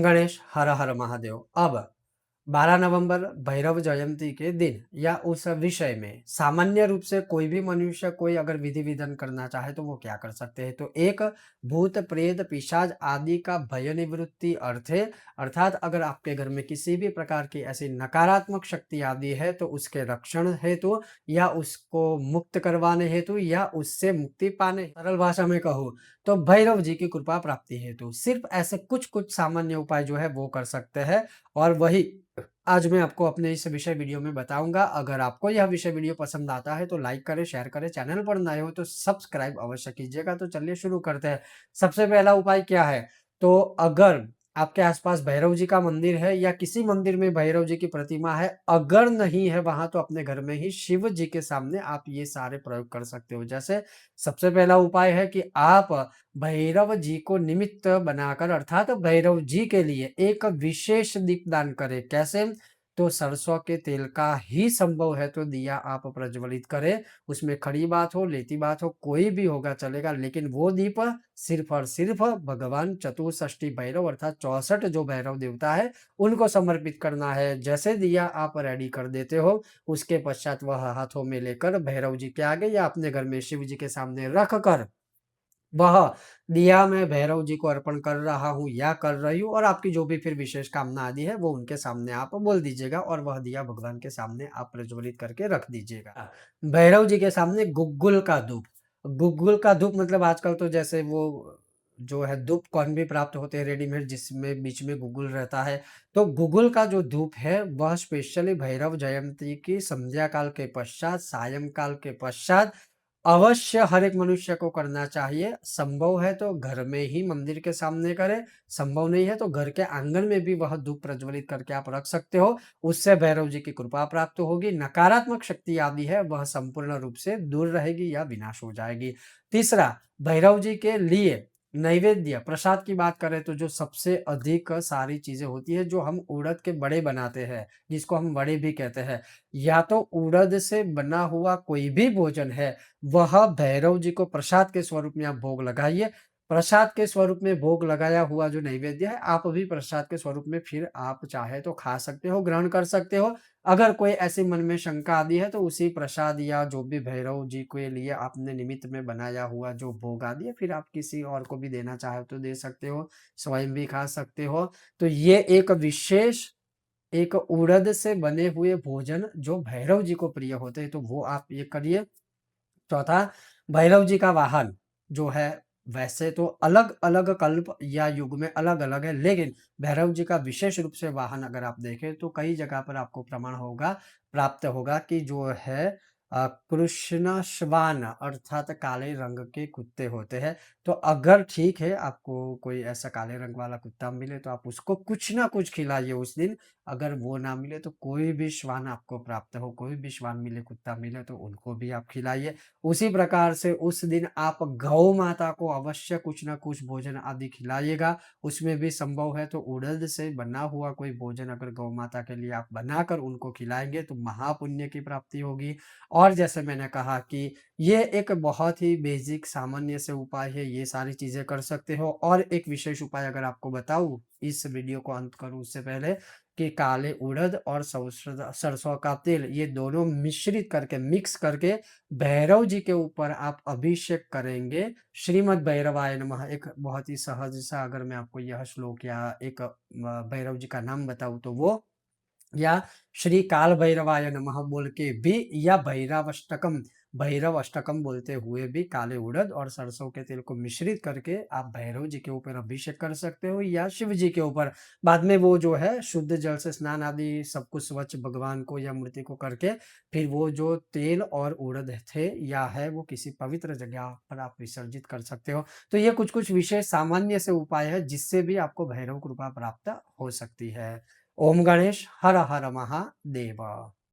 गणेश हर हर महादेव। अब 12 नवंबर भैरव जयंती के दिन या उस विषय में सामान्य रूप से कोई भी मनुष्य कोई अगर विधि विधान करना चाहे तो वो क्या कर सकते हैं। तो एक भूत प्रेत पिशाच आदि का भय निवृत्ति अर्थे अर्थात अगर आपके घर में किसी भी प्रकार की ऐसी नकारात्मक शक्ति आदि है तो उसके रक्षण हेतु या उसको मुक्त करवाने हेतु या उससे मुक्ति पाने सरल भाषा में कहूँ तो भैरव जी की कृपा प्राप्ति हेतु सिर्फ ऐसे कुछ कुछ सामान्य उपाय जो है वो कर सकते हैं। और वही आज मैं आपको अपने इस विषय वीडियो में बताऊंगा। अगर आपको यह विषय वीडियो पसंद आता है तो लाइक करें, शेयर करें, चैनल पर नए हो तो सब्सक्राइब अवश्य कीजिएगा। तो चलिए शुरू करते हैं। सबसे पहला उपाय क्या है? तो अगर आपके आसपास भैरव जी का मंदिर है या किसी मंदिर में भैरव जी की प्रतिमा है, अगर नहीं है वहां तो अपने घर में ही शिव जी के सामने आप ये सारे प्रयोग कर सकते हो। जैसे सबसे पहला उपाय है कि आप भैरव जी को निमित्त बनाकर अर्थात भैरव जी के लिए एक विशेष दीपदान करें। कैसे? तो सरसों के तेल का ही संभव है तो दिया आप प्रज्वलित करें। उसमें खड़ी बात हो, लेती बात हो, कोई भी होगा चलेगा, लेकिन वो दीप सिर्फ और सिर्फ भगवान चतुष्षष्ठी भैरव अर्थात 64 जो भैरव देवता है उनको समर्पित करना है। जैसे दिया आप रेडी कर देते हो, उसके पश्चात वह हाथों में लेकर भैरव जी के आगे या अपने घर में शिव जी के सामने रख कर वह दिया मैं भैरव जी को अर्पण कर रहा हूँ या कर रही हूँ और आपकी जो भी फिर विशेष कामना आदि है वो उनके सामने आप बोल दीजिएगा और वह दिया भगवान के सामने आप प्रज्वलित करके रख दीजिएगा। भैरव जी के सामने गुग्गुल का धूप। गुग्गुल का धूप मतलब आजकल तो जैसे वो जो है धूप कौन भी प्राप्त होते हैं रेडीमेड जिसमें बीच में गुग्गुल रहता है। तो गुग्गुल का जो धूप है वह स्पेशली भैरव जयंती की संध्या काल के पश्चात सायंकाल के पश्चात अवश्य हर एक मनुष्य को करना चाहिए। संभव है तो घर में ही मंदिर के सामने करें, संभव नहीं है तो घर के आंगन में भी वह धूप प्रज्वलित करके आप रख सकते हो। उससे भैरव जी की कृपा प्राप्त होगी, नकारात्मक शक्ति आदि है वह संपूर्ण रूप से दूर रहेगी या विनाश हो जाएगी। तीसरा, भैरव जी के लिए नैवेद्य प्रसाद की बात करें तो जो सबसे अधिक सारी चीजें होती है जो हम उड़द के बड़े बनाते हैं, जिसको हम बड़े भी कहते हैं, या तो उड़द से बना हुआ कोई भी भोजन है वह भैरव जी को प्रसाद के स्वरूप में आप भोग लगाइए। प्रसाद के स्वरूप में भोग लगाया हुआ जो नैवेद्य है, आप भी प्रसाद के स्वरूप में फिर आप चाहे तो खा सकते हो, ग्रहण कर सकते हो। अगर कोई ऐसे मन में शंका आदि है, तो उसी प्रसाद या जो भी भैरव जी के लिए आपने निमित्त में बनाया हुआ जो भोग आदि है, फिर आप किसी और को भी देना चाहे तो दे सकते हो, स्वयं भी खा सकते हो। तो ये एक विशेष एक उड़द से बने हुए भोजन जो भैरव जी को प्रिय होते हैं, तो वो आप ये करिए। चौथा, भैरव जी का वाहन जो है वैसे तो अलग-अलग कल्प या युग में अलग-अलग है, लेकिन भैरव जी का विशेष रूप से वाहन अगर आप देखें तो कई जगह पर आपको प्रमाण होगा प्राप्त होगा कि जो है कृष्ण श्वान अर्थात काले रंग के कुत्ते होते हैं। तो अगर ठीक है आपको कोई ऐसा काले रंग वाला कुत्ता मिले तो आप उसको कुछ ना कुछ खिलाइए उस दिन। अगर वो ना मिले तो कोई भी श्वान आपको प्राप्त हो, कोई भी श्वान मिले, कुत्ता मिले तो उनको भी आप खिलाइए। उसी प्रकार से उस दिन आप गौ माता को अवश्य कुछ ना कुछ भोजन आदि खिलाइएगा। उसमें भी संभव है तो उड़द से बना हुआ कोई भोजन अगर गौ माता के लिए आप बनाकर उनको खिलाएँगे तो महापुण्य की प्राप्ति होगी। और जैसे मैंने कहा कि ये एक बहुत ही बेसिक सामान्य से उपाय है, ये सारी चीज़ें कर सकते हो। और एक विशेष उपाय अगर आपको बताऊँ, इस वीडियो को अंत करूँ उससे पहले कि काले उड़द और सरसों का तेल ये दोनों मिश्रित करके मिक्स करके भैरव जी के ऊपर आप अभिषेक करेंगे। श्रीमद् भैरवाय नमः एक बहुत ही सहज सा अगर मैं आपको यह श्लोक या एक भैरव जी का नाम बताऊँ तो वो या श्री काल भैरवाय नमः बोल के भी या भैरवाष्टकम भैरव अष्टकम बोलते हुए भी काले उड़द और सरसों के तेल को मिश्रित करके आप भैरव जी के ऊपर अभिषेक कर सकते हो या शिव जी के ऊपर। बाद में वो जो है शुद्ध जल से स्नान आदि सब कुछ स्वच्छ भगवान को या मूर्ति को करके फिर वो जो तेल और उड़द थे या है वो किसी पवित्र जगह पर आप विसर्जित कर सकते हो। तो ये कुछ कुछ विशेष सामान्य से उपाय है जिससे भी आपको भैरव कृपा प्राप्त हो सकती है। ओम गणेश हर हर महादेव।